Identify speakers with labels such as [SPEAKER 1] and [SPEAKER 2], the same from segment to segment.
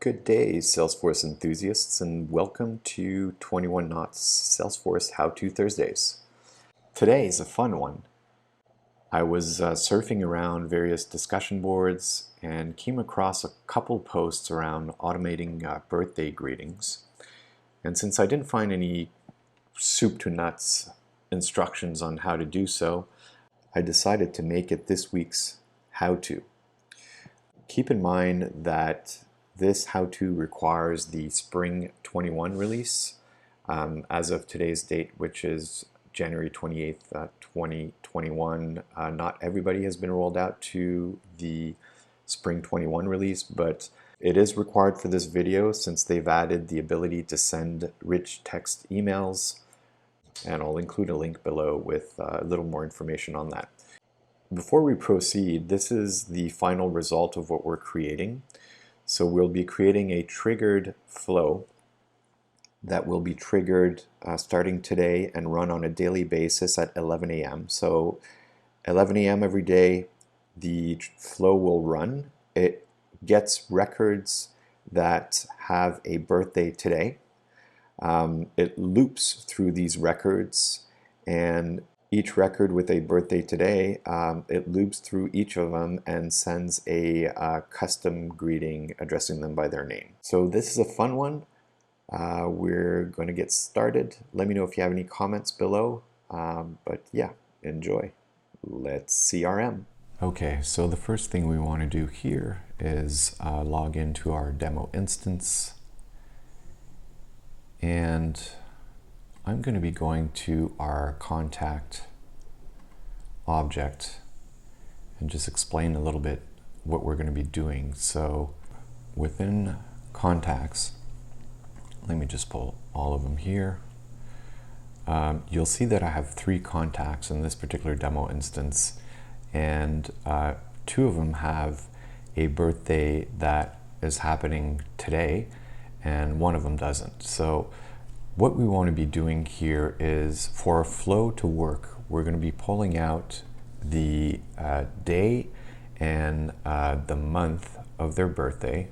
[SPEAKER 1] Good day, Salesforce enthusiasts, and welcome to 21 Knots Salesforce How-To Thursdays. Today is a fun one. I was surfing around various discussion boards and came across a couple posts around automating birthday greetings. And since I didn't find any soup to nuts instructions on how to do so, I decided to make it this week's how-to. Keep in mind that this how-to requires the Spring 21 release as of today's date, which is January 28th, 2021. Not everybody has been rolled out to the Spring 21 release, but it is required for this video since they've added the ability to send rich text emails, and I'll include a link below with a little more information on that. Before we proceed, this is the final result of what we're creating. So we'll be creating a triggered flow that will be triggered starting today and run on a daily basis at 11 a.m. So 11 a.m. every day, the flow will run. It gets records that have a birthday today. It loops through these records, and each record with a birthday today, it loops through each of them and sends a custom greeting addressing them by their name. So this is a fun one. We're going to get started. Let me know if you have any comments below. But yeah, enjoy. Let's CRM. Okay, so the first thing we want to do here is log into our demo instance. And I'm going to be going to our contact object and just explain a little bit what we're going to be doing. So within contacts, let me just pull all of them here. You'll see that I have 3 contacts in this particular demo instance, and 2 of them have a birthday that is happening today, and 1 of them doesn't. So what we want to be doing here is, for a flow to work, we're going to be pulling out the day and the month of their birthday.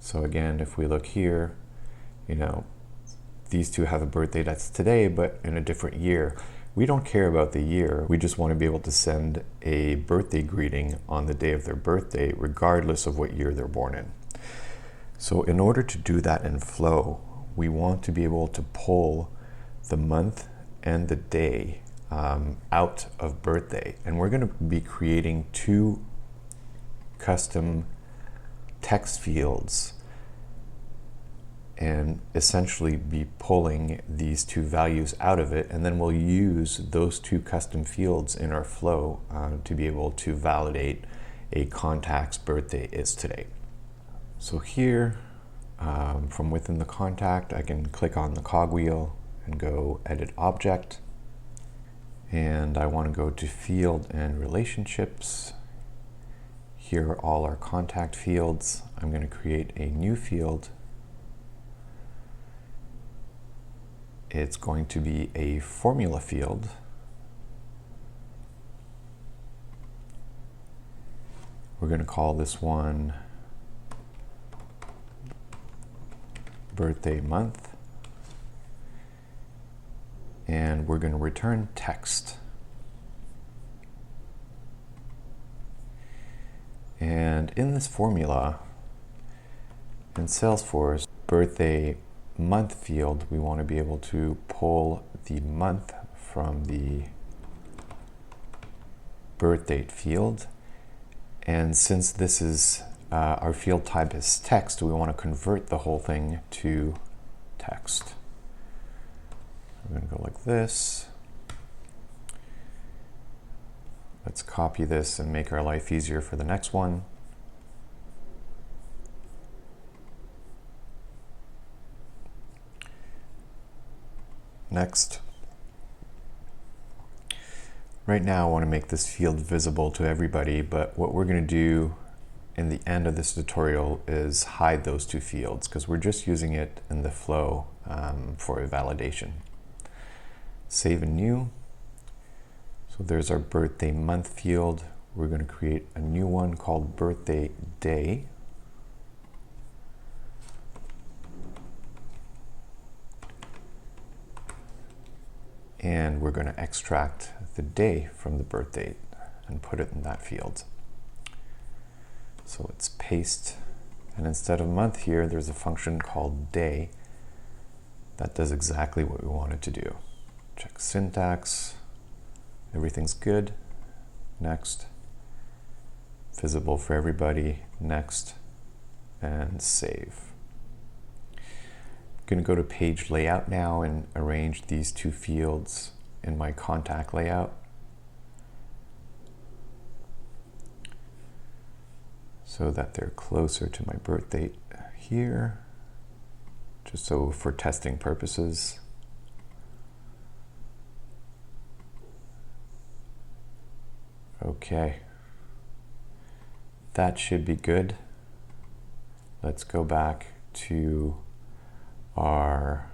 [SPEAKER 1] So again, if we look here, these 2 have a birthday that's today, but in a different year. We don't care about the year. We just want to be able to send a birthday greeting on the day of their birthday, regardless of what year they're born in. So in order to do that in flow, we want to be able to pull the month and the day out of birthday. And we're going to be creating 2 custom text fields and essentially be pulling these 2 values out of it. And then we'll use those 2 custom fields in our flow to be able to validate a contact's birthday is today. So here, from within the contact, I can click on the cogwheel and go edit object. And I want to go to field and relationships. Here are all our contact fields. I'm going to create a new field. It's going to be a formula field. We're going to call this one birthday month, and we're going to return text. And in this formula, in Salesforce, birthday month field, we want to be able to pull the month from the birth date field. And since this is our field type is text, we want to convert the whole thing to text. I'm going to go like this. Let's copy this and make our life easier for the next one. Next. Right now I want to make this field visible to everybody, but what we're going to do in the end of this tutorial is hide those 2 fields because we're just using it in the flow for a validation. Save and new. So there's our birthday month field. We're going to create a new one called birthday day. and we're going to extract the day from the birth date and put it in that field. So let's paste, and instead of month here, there's a function called day that does exactly what we want it to do. Check syntax, everything's good, next, visible for everybody, next, and save. I'm going to go to page layout now and arrange these two fields in my contact layout. So that they're closer to my birth date here, just so for testing purposes. Okay, that should be good. Let's go back to our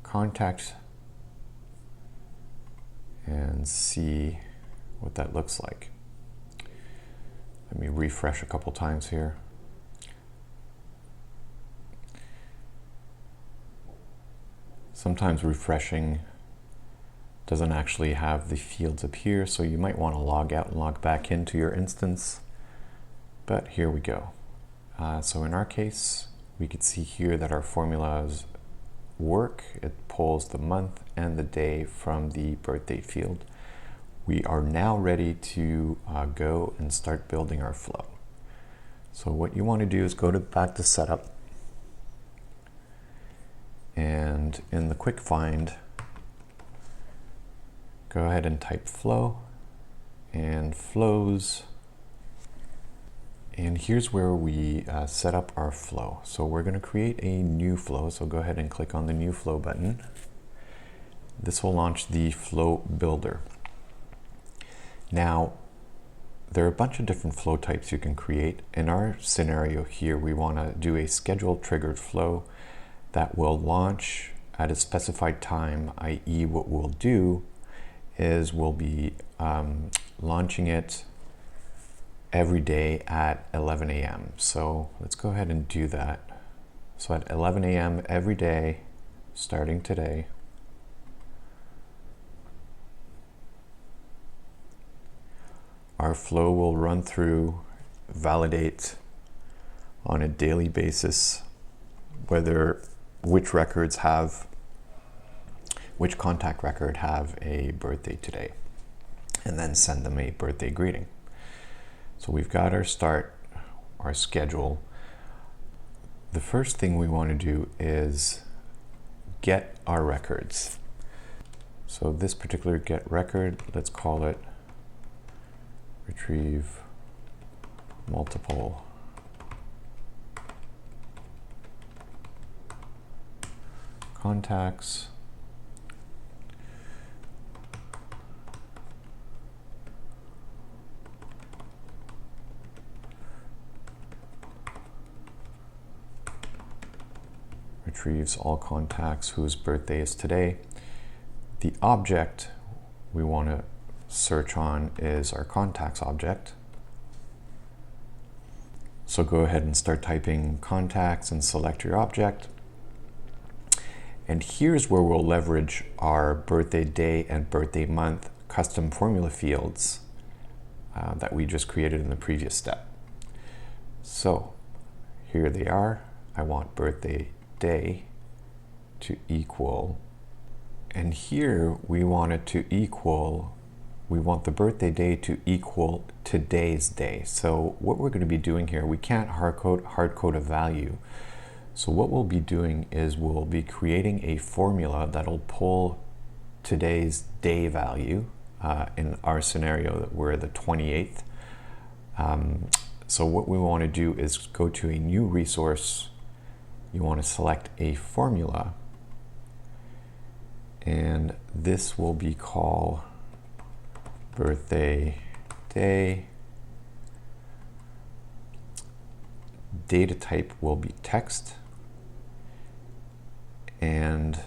[SPEAKER 1] contacts and see what that looks like. Let me refresh a couple times here. Sometimes refreshing doesn't actually have the fields appear, so you might want to log out and log back into your instance. But here we go. So in our case, we could see here that our formulas work. It pulls the month and the day from the birth date field. We are now ready to go and start building our flow. So what you want to do is go back to setup, and in the quick find, go ahead and type flow and flows. And here's where we set up our flow. So we're going to create a new flow. So go ahead and click on the new flow button. This will launch the flow builder. Now, there are a bunch of different flow types you can create. In our scenario here, we want to do a scheduled triggered flow that will launch at a specified time, i.e. what we'll do is we'll be launching it every day at 11 a.m. So let's go ahead and do that. So at 11 a.m. every day, starting today, our flow will run through, validate on a daily basis which contact record have a birthday today, and then send them a birthday greeting. So we've got our start, our schedule. The first thing we want to do is get our records. So this particular get record, let's call it retrieve multiple contacts. Retrieves all contacts whose birthday is today. The object we want to search on is our contacts object. So go ahead and start typing contacts and select your object. And here's where we'll leverage our birthday day and birthday month custom formula fields that we just created in the previous step. So here they are. I want birthday day to equal, and here we want it to equal, we want the birthday day to equal today's day. So what we're going to be doing here, we can't hard code a value. So what we'll be doing is we'll be creating a formula that'll pull today's day value. In our scenario, we're the 28th. So what we want to do is go to a new resource. You want to select a formula, and this will be called birthday day. Data type will be text, and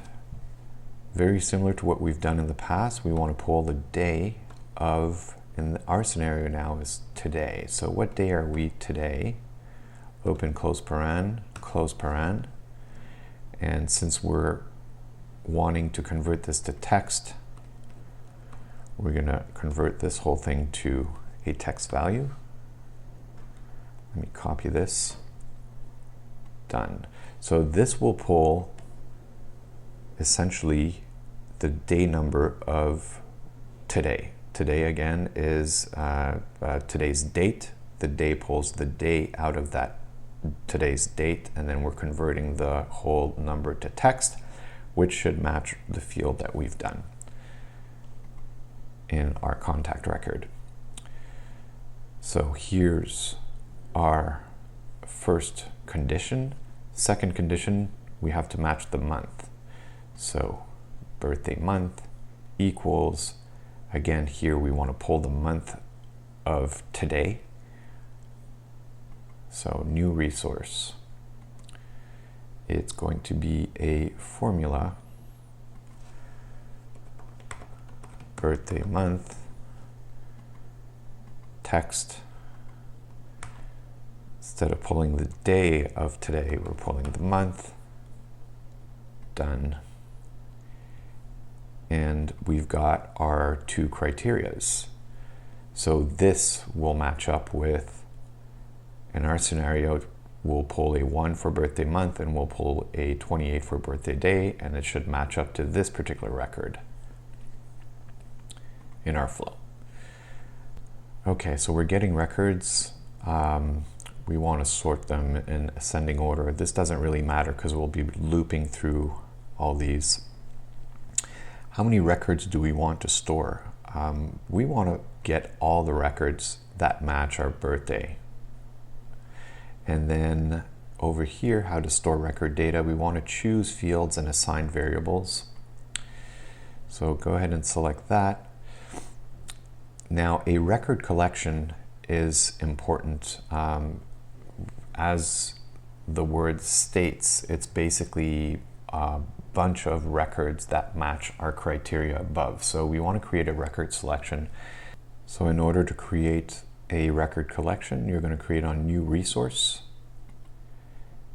[SPEAKER 1] very similar to what we've done in the past, we want to pull the day of, in our scenario now is today. So what day are we today? Open close paren, close paren. And since we're wanting to convert this to text, We're going to convert this whole thing to a text value. Let me copy this. Done. So this will pull essentially the day number of today. Today again is today's date. The day pulls the day out of that today's date, and then we're converting the whole number to text, which should match the field that we've done in our contact record. So here's our first condition. Second condition, we have to match the month. So birthday month equals, again here we want to pull the month of today. So new resource. It's going to be a formula, birthday month, text. Instead of pulling the day of today, we're pulling the month. Done. And we've got our two criterias. So this will match up with, in our scenario, we'll pull a 1 for birthday month and we'll pull a 28 for birthday day, and it should match up to this particular record in our flow. Okay, so we're getting records. We want to sort them in ascending order. This doesn't really matter because we'll be looping through all these. How many records do we want to store? We want to get all the records that match our birthday. And then over here, how to store record data, we want to choose fields and assign variables. So go ahead and select that. Now, a record collection is important. As the word states, it's basically a bunch of records that match our criteria above. So we want to create a record selection. So in order to create a record collection, you're going to create on new resource.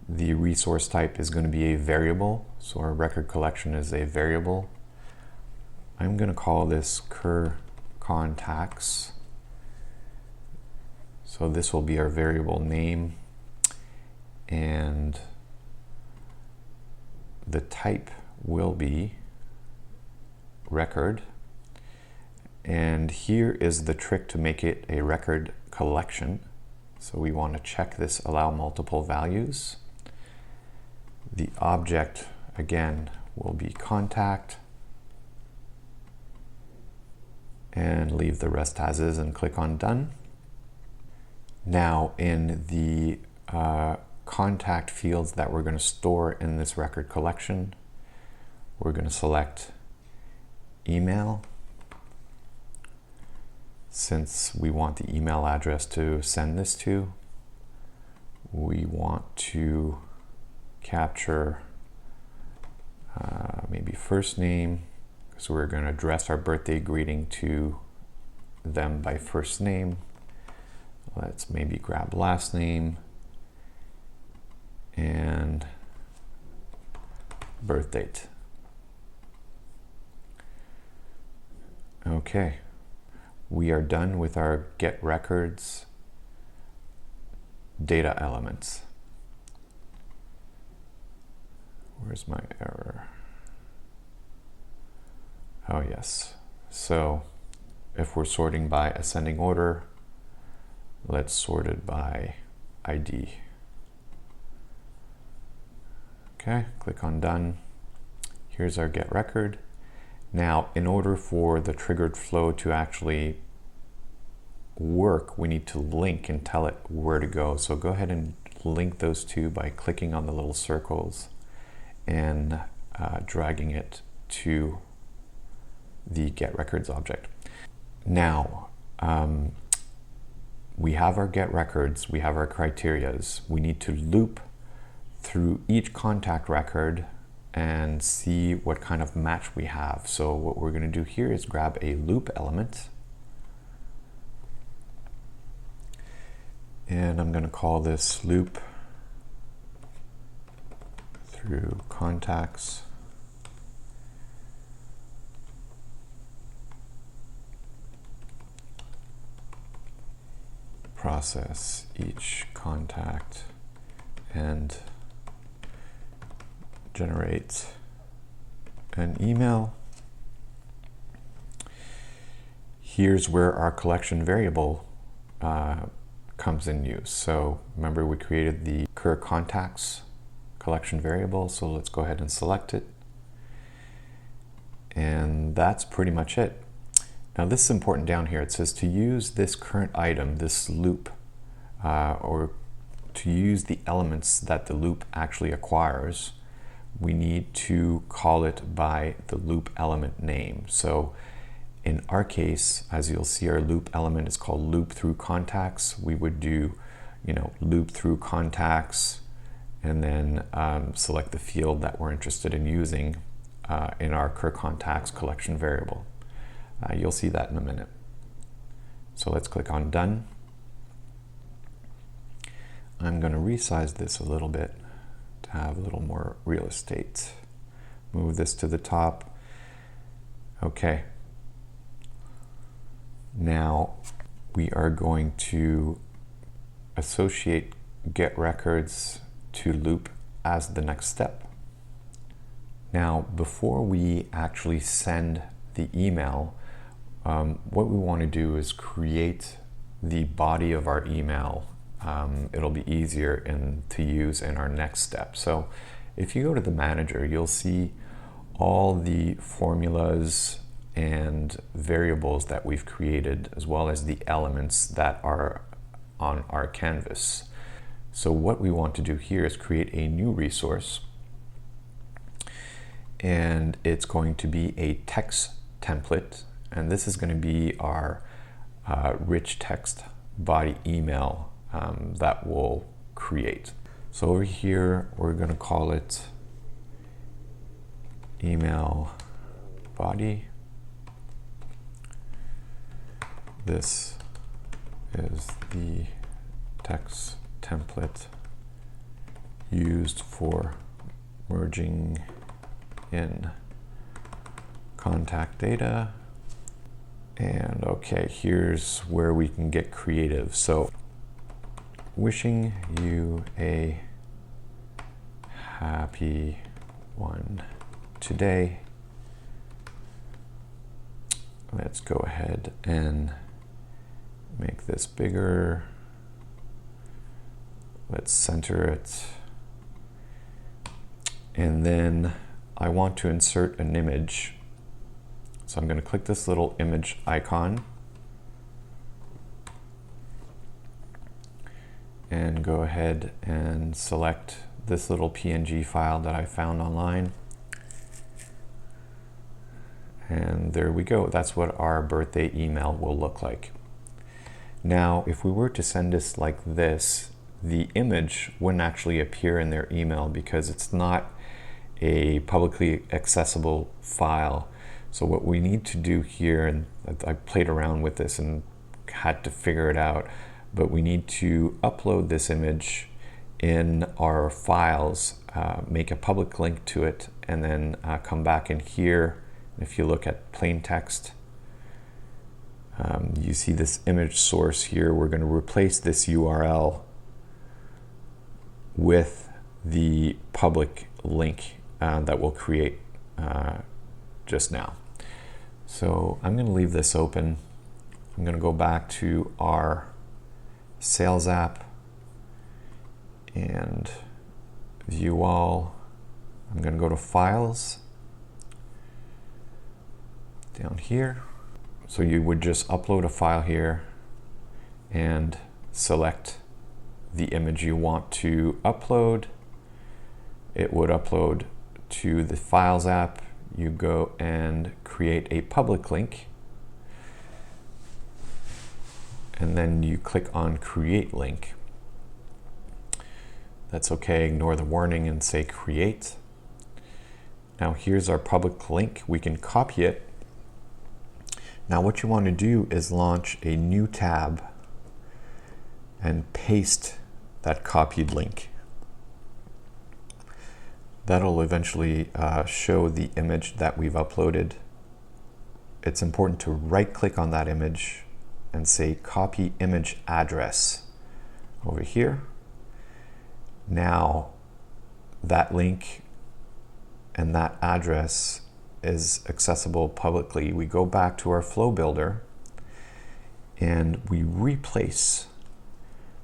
[SPEAKER 1] The resource type is going to be a variable. So our record collection is a variable. I'm going to call this cur contacts. So this will be our variable name, and the type will be record. And here is the trick to make it a record collection. So we want to check this allow multiple values. The object, again, will be contact, and leave the rest as is and click on done. Now in the contact fields that we're going to store in this record collection, we're going to select email. Since we want the email address to send this to, we want to capture maybe first name, because we're going to address our birthday greeting to them by first name. Let's maybe grab last name and birth date. Okay, we are done with our get records data elements. Where's my error? Oh yes. So if we're sorting by ascending order, let's sort it by ID. Okay, click on done. Here's our get record. Now, in order for the triggered flow to actually work, we need to link and tell it where to go. So go ahead and link those two by clicking on the little circles and dragging it to the get records object. Now, we have our get records, we have our criterias. We need to loop through each contact record and see what kind of match we have. So what we're going to do here is grab a loop element, and I'm going to call this loop through contacts. process each contact and generate an email. Here's where our collection variable comes in use. So remember, we created the occur contacts collection variable, so let's go ahead and select it. And that's pretty much it. Now this is important down here. It says to use this current item, this loop, or to use the elements that the loop actually acquires, we need to call it by the loop element name. So in our case, as you'll see, our loop element is called loop through contacts. We would do, loop through contacts, and then select the field that we're interested in using in our occur contacts collection variable. You'll see that in a minute. So let's click on done. I'm going to resize this a little bit to have a little more real estate. Move this to the top. Okay. Now we are going to associate get records to loop as the next step. Now, before we actually send the email, what we want to do is create the body of our email. It'll be easier to use in our next step. So if you go to the manager, you'll see all the formulas and variables that we've created, as well as the elements that are on our canvas. So what we want to do here is create a new resource, and it's going to be a text template, and this is going to be our rich text body email that we'll create. So over here, we're going to call it email body. This is the text template used for merging in contact data. And okay, here's where we can get creative. So, wishing you a happy one today. Let's go ahead and make this bigger. Let's center it. And then I want to insert an image. So I'm going to click this little image icon and go ahead and select this little PNG file that I found online. And there we go. That's what our birthday email will look like. Now, if we were to send this like this, the image wouldn't actually appear in their email because it's not a publicly accessible file. So what we need to do here, and I played around with this and had to figure it out, but we need to upload this image in our files, make a public link to it, and then come back in here. If you look at plain text, you see this image source here. We're going to replace this URL with the public link that we'll create just now. So I'm going to leave this open. I'm going to go back to our sales app and view all. I'm going to go to files down here. So you would just upload a file here and select the image you want to upload. It would upload to the Files app. You go and create a public link, and then you click on Create Link. That's okay, ignore the warning and say Create. Now here's our public link. We can copy it. Now what you want to do is launch a new tab and paste that copied link. That'll eventually show the image that we've uploaded. It's important to right click on that image and say copy image address over here. Now that link and that address is accessible publicly. We go back to our flow builder and we replace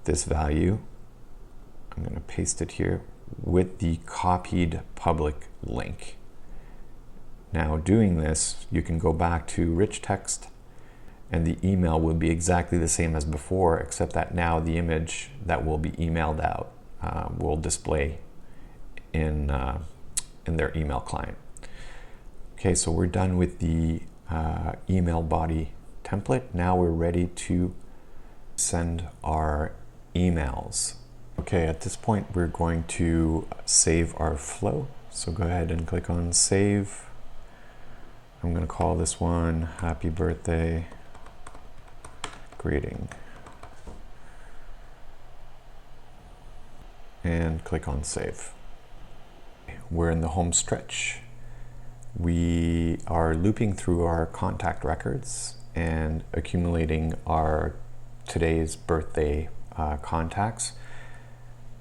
[SPEAKER 1] this value. I'm going to paste it here with the copied public link. Now doing this, you can go back to rich text and the email will be exactly the same as before, except that now the image that will be emailed out will display in their email client. Okay, so we're done with the email body template. Now we're ready to send our emails. Okay, at this point we're going to save our flow. So go ahead and click on save. I'm going to call this one Happy Birthday Greeting. And click on save. We're in the home stretch. We are looping through our contact records and accumulating our today's birthday contacts.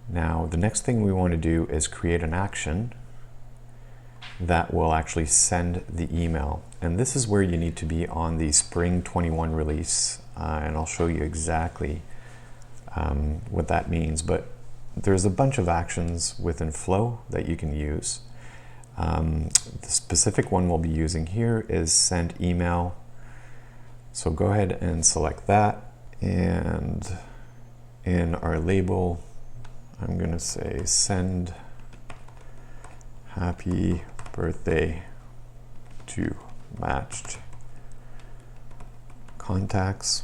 [SPEAKER 1] Now, the next thing we want to do is create an action that will actually send the email. And this is where you need to be on the Spring 21 release. And I'll show you exactly what that means. But there's a bunch of actions within Flow that you can use. The specific one we'll be using here is send email. So go ahead and select that. And in our label, I'm going to say send happy birthday to matched contacts.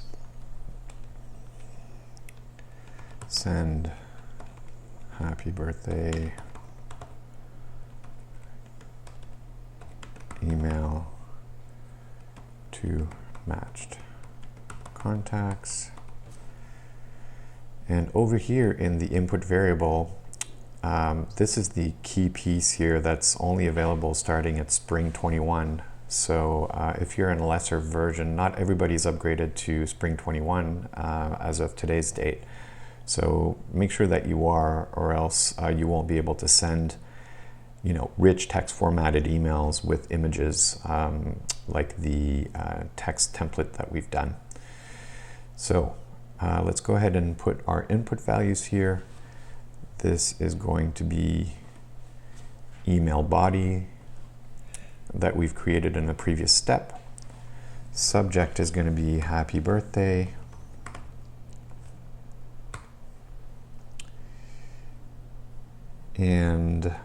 [SPEAKER 1] Send happy birthday email to matched contacts. And over here in the input variable, this is the key piece here that's only available starting at Spring 21. So if you're in a lesser version, not everybody's upgraded to Spring 21 as of today's date. So make sure that you are, or else you won't be able to send, rich text formatted emails with images like the text template that we've done. So let's go ahead and put our input values here. This is going to be email body that we've created in the previous step. Subject is going to be happy birthday. And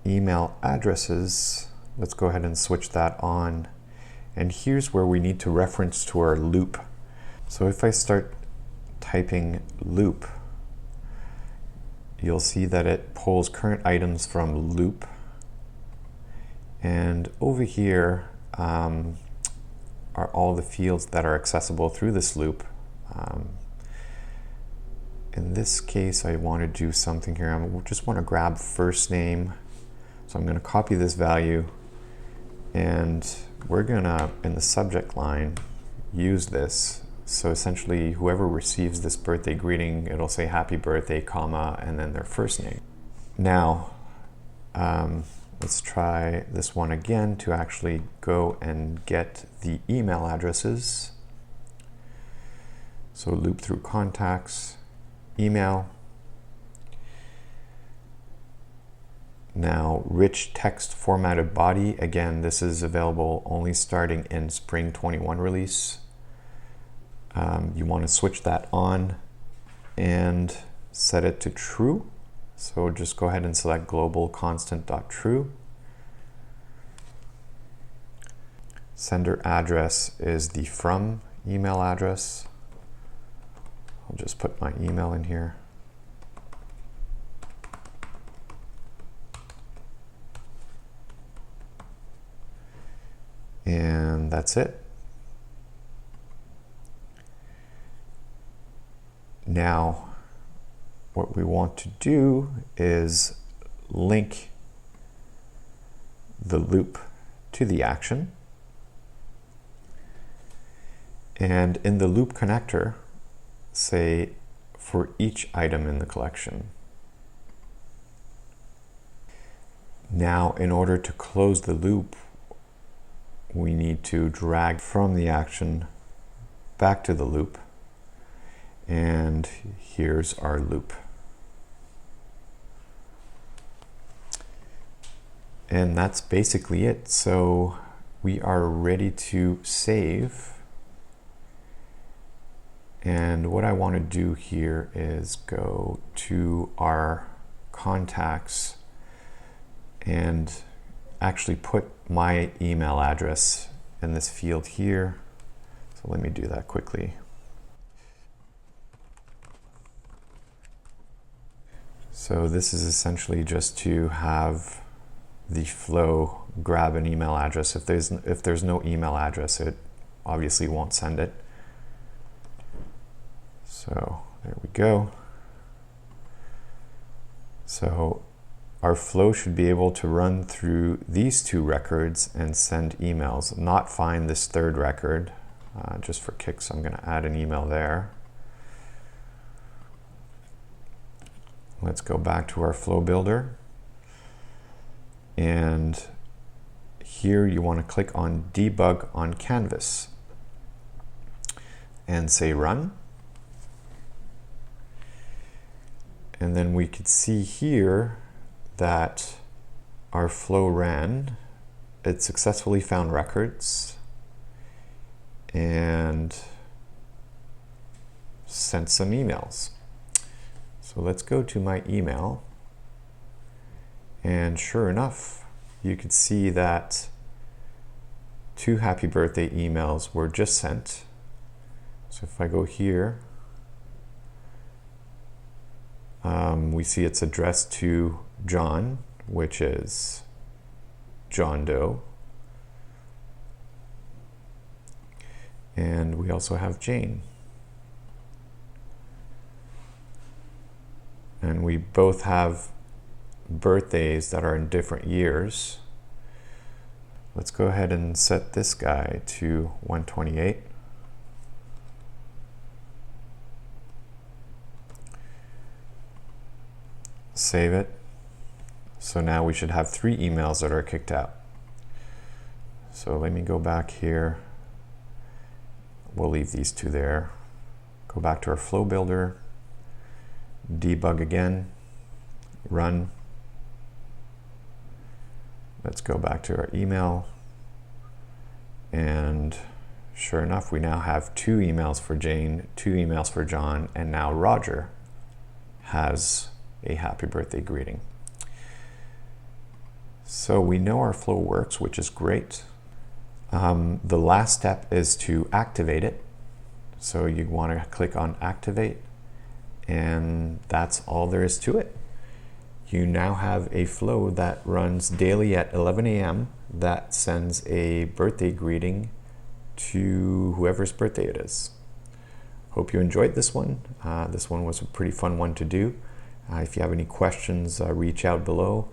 [SPEAKER 1] email addresses, let's go ahead and switch that on. And here's where we need to reference to our loop. So if I start typing loop, you'll see that it pulls current items from loop. And over here are all the fields that are accessible through this loop. In this case, I want to do something here. I just want to grab first name. So I'm going to copy this value and we're going to, in the subject line, use this. So essentially, whoever receives this birthday greeting, it'll say happy birthday, comma, and then their first name. Now, let's try this one again to actually go and get the email addresses. So loop through contacts, email. Now, rich text formatted body. Again, this is available only starting in Spring 21 release. You want to switch that on and set it to true. So just go ahead and select global constant.true. Sender address is the from email address. I'll just put my email in here. And that's it. Now, what we want to do is link the loop to the action. And in the loop connector, say for each item in the collection. Now, in order to close the loop, we need to drag from the action back to the loop. And here's our loop. And that's basically it. So we are ready to save. And what I want to do here is go to our contacts and actually put my email address in this field here. So let me do that quickly. So this is essentially just to have the flow grab an email address. If there's no email address, it obviously won't send it. So there we go. So our flow should be able to run through these two records and send emails, not find this third record. Just for kicks, I'm going to add an email there. Let's go back to our flow builder. And here you want to click on debug on canvas and say run. And then we could see here that our flow ran. It successfully found records and sent some emails. So let's go to my email. And sure enough, you could see that 2 happy birthday emails were just sent. So if I go here, we see it's addressed to John, which is John Doe. And we also have Jane. And we both have birthdays that are in different years. Let's go ahead and set this guy to 128. Save it. So now we should have 3 emails that are kicked out. So let me go back here. We'll leave these 2 there. Go back to our flow builder. Debug again. Run. Let's go back to our email. And sure enough, we now have 2 emails for Jane, 2 emails for John, and now Roger has a happy birthday greeting. So we know our flow works, which is great. The last step is to activate it. So you want to click on activate, and that's all there is to it. You now have a flow that runs daily at 11 a.m. that sends a birthday greeting to whoever's birthday it is. Hope you enjoyed this one. This one was a pretty fun one to do. If you have any questions, reach out below.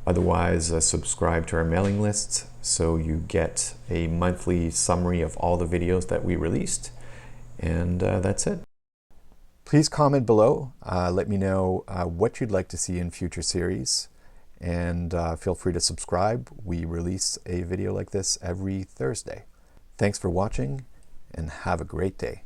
[SPEAKER 1] Otherwise, subscribe to our mailing list so you get a monthly summary of all the videos that we released. And that's it. Please comment below. Let me know what you'd like to see in future series. And feel free to subscribe. We release a video like this every Thursday. Thanks for watching and have a great day.